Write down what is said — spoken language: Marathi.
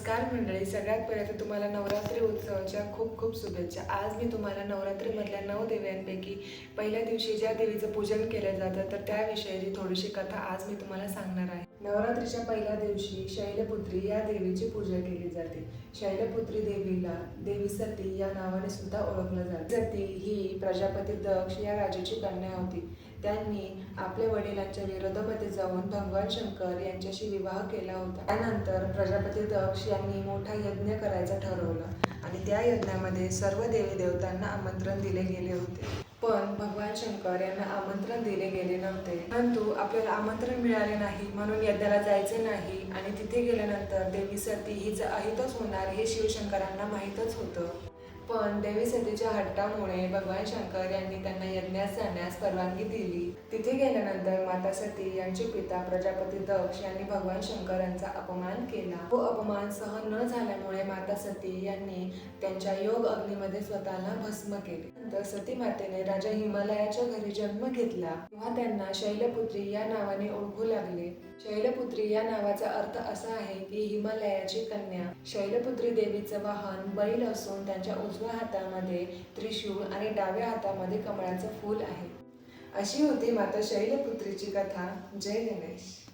नमस्कार मंडळी, सगळ्यात पहिले तर तुम्हाला नवरात्री उत्सवाच्या खूप खूप शुभेच्छा। आज मी तुम्हाला नवरात्रीमधल्या 9 देव्यांपैकी पहिल्या दिवशी ज्या देवीचं पूजन केलं जातं तर त्याविषयीची थोडीशी कथा आज मी तुम्हाला सांगणार आहे। नवरात्रीच्या पहिल्या दिवशी शैलपुत्री या देवीची पूजा केली जाते। शैलपुत्री देवीला देवी सती या नावाने सुद्धा ओळखलं जाते। सती ही प्रजापती दक्ष या राजाची कन्या होती। त्यांनी आपल्या वडिलांच्या विरोधामध्ये जाऊन भगवान शंकर यांच्याशी विवाह केला होता। त्यानंतर प्रजापती दक्ष यांनी मोठा यज्ञ करायचं ठरवलं आणि त्या यज्ञामध्ये सर्व देवी देवतांना आमंत्रण दिले गेले होते। पण भगवान शंकर यांना आमंत्रण दिले गेले नव्हते। परंतु आपल्याला आमंत्रण मिळाले नाही म्हणून यज्ञाला जायचे नाही आणि तिथे गेल्यानंतर देवी सती हीच अहितच होणार हे शिवशंकरांना माहीतच होतं। पण देवी सतीच्या हट्टामुळे भगवान शंकर यांनी त्यांना यज्ञात जाण्यास परवानगी दिली। तिथे गेल्यानंतर माता सती यांचे पिता प्रजापती दक्ष यांनी भगवान शंकरांचा अपमान केला। तो अपमान सहन न झाल्यामुळे माता सती यांनी त्यांच्या योग अग्नीमध्ये स्वतःला भस्म केले। नंतर सती मातेने राजा हिमालयाच्या घरी जन्म घेतला तेव्हा त्यांना शैलपुत्री या नावाने ओळखू लागले। शैलपुत्री या नावाचा अर्थ असा आहे की हिमालयाची कन्या। शैलपुत्री देवीचं वाहन बैल असून त्यांच्या उजव्या हातामध्ये त्रिशूळ आणि डाव्या हातामध्ये कमळाचं फूल आहे। अशी होती माता शैलपुत्रीची कथा। जय गणेश।